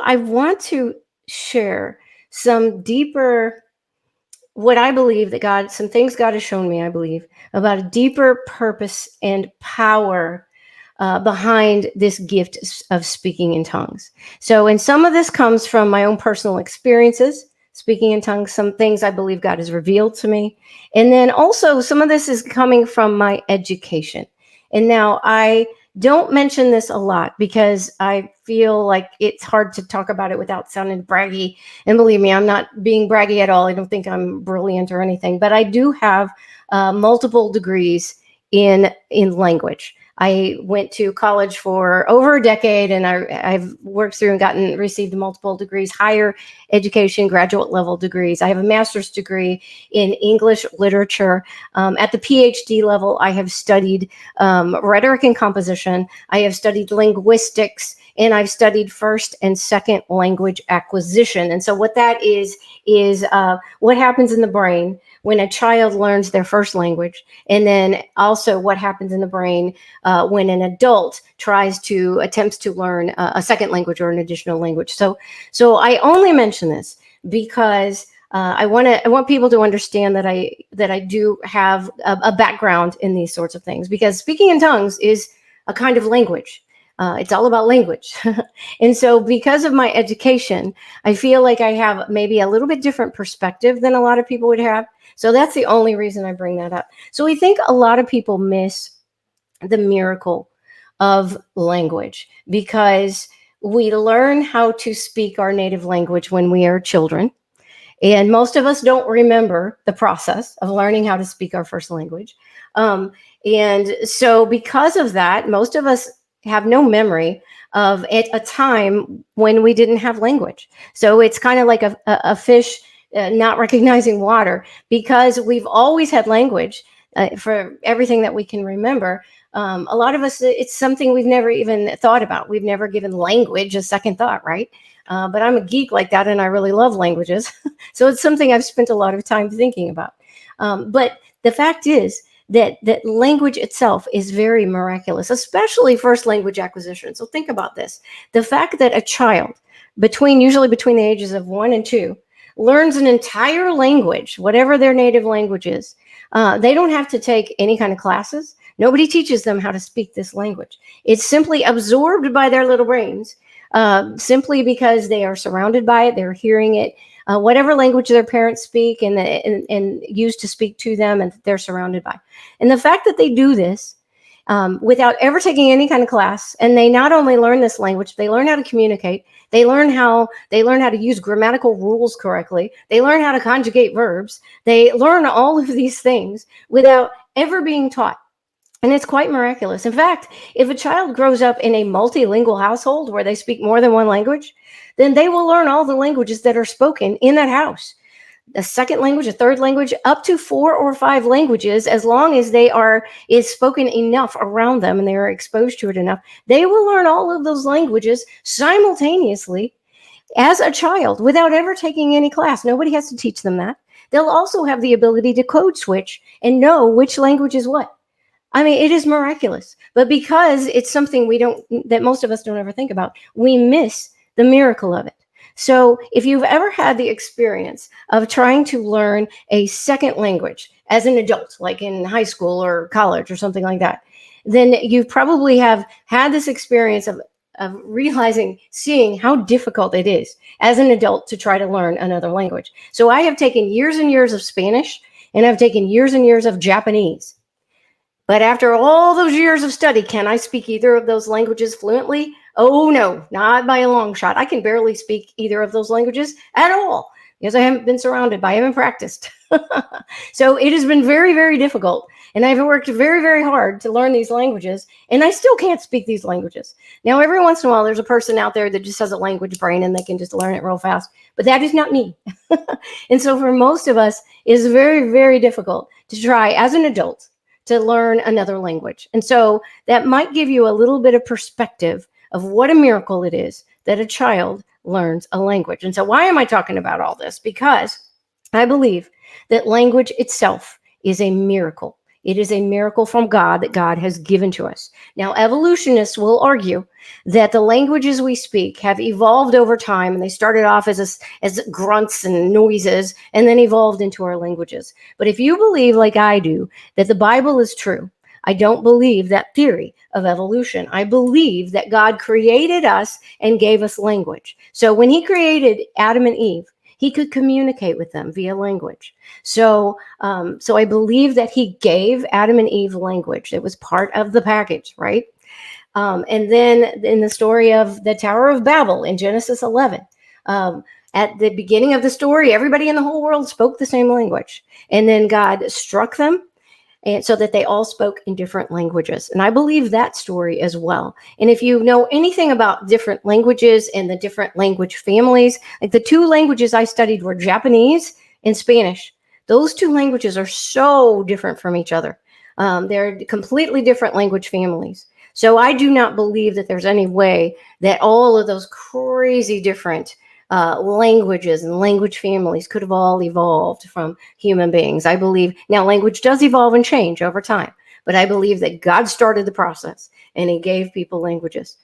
I want to share some deeper, what I believe that God, some things God has shown me, I believe, about a deeper purpose and power behind this gift of speaking in tongues. So, and some of this comes from my own personal experiences, speaking in tongues, some things I believe God has revealed to me. And then also, some of this is coming from my education. And now I don't mention this a lot because I feel like it's hard to talk about it without sounding braggy. And believe me, I'm not being braggy at all. I don't think I'm brilliant or anything, but I do have multiple degrees in language. I went to college for over a decade, and I've worked through and received multiple degrees, higher education, graduate level degrees. I have a master's degree in English literature. At the PhD level, I have studied rhetoric and composition. I have studied linguistics, and I've studied first and second language acquisition. And so what that is what happens in the brain when a child learns their first language, and then also what happens in the brain when an adult attempts to learn a second language or an additional language. So I only mention this because I want people to understand that I do have a background in these sorts of things, because speaking in tongues is a kind of language. It's all about language. And so because of my education, I feel like I have maybe a little bit different perspective than a lot of people would have. So that's the only reason I bring that up. So we think a lot of people miss the miracle of language because we learn how to speak our native language when we are children. And most of us don't remember the process of learning how to speak our first language. And so because of that, most of us have no memory of a time when we didn't have language. So it's kind of like a fish not recognizing water, because we've always had language for everything that we can remember. A lot of us, it's something we've never even thought about. We've never given language a second thought, right? But I'm a geek like that, and I really love languages. So it's something I've spent a lot of time thinking about. But the fact is that language itself is very miraculous, especially first language acquisition. So think about this. The fact that a child, usually between the ages of 1 and 2, learns an entire language, whatever their native language is. They don't have to take any kind of classes. Nobody teaches them how to speak this language. It's simply absorbed by their little brains, simply because they are surrounded by it. They're hearing it, whatever language their parents speak and use to speak to them, and they're surrounded by. And the fact that they do this without ever taking any kind of class, and they not only learn this language, they learn how to communicate. They learn how to use grammatical rules correctly. They learn how to conjugate verbs. They learn all of these things without ever being taught. And it's quite miraculous. In fact, if a child grows up in a multilingual household where they speak more than one language, then they will learn all the languages that are spoken in that house. A second language, a third language, up to 4 or 5 languages, as long as is spoken enough around them and they are exposed to it enough, they will learn all of those languages simultaneously as a child without ever taking any class. Nobody has to teach them that. They'll also have the ability to code switch and know which language is what. I mean, it is miraculous. But because it's something that most of us don't ever think about, we miss the miracle of it. So if you've ever had the experience of trying to learn a second language as an adult, like in high school or college or something like that, then you probably have had this experience of seeing how difficult it is as an adult to try to learn another language. So I have taken years and years of Spanish, and I've taken years and years of Japanese. But after all those years of study, can I speak either of those languages fluently? Oh, no, not by a long shot. I can barely speak either of those languages at all because I haven't been surrounded by, I haven't practiced. So it has been very, very difficult. And I've worked very, very hard to learn these languages, and I still can't speak these languages. Now, every once in a while, there's a person out there that just has a language brain and they can just learn it real fast. But that is not me. And so for most of us, it's very, very difficult to try as an adult to learn another language. And so that might give you a little bit of perspective of what a miracle it is that a child learns a language. And so why am I talking about all this? Because I believe that language itself is a miracle. It is a miracle from God that God has given to us. Now, evolutionists will argue that the languages we speak have evolved over time, and they started off as grunts and noises and then evolved into our languages. But if you believe, like I do, that the Bible is true, I don't believe that theory of evolution. I believe that God created us and gave us language. So when he created Adam and Eve, he could communicate with them via language. So I believe that he gave Adam and Eve language. It was part of the package, right? And then in the story of the Tower of Babel in Genesis 11, at the beginning of the story, everybody in the whole world spoke the same language. And then God struck them, and so that they all spoke in different languages. And I believe that story as well. And if you know anything about different languages and the different language families, like the two languages I studied were Japanese and Spanish. Those two languages are so different from each other. They're completely different language families. So I do not believe that there's any way that all of those crazy different languages and language families could have all evolved from human beings. I believe now language does evolve and change over time, but I believe that God started the process and he gave people languages.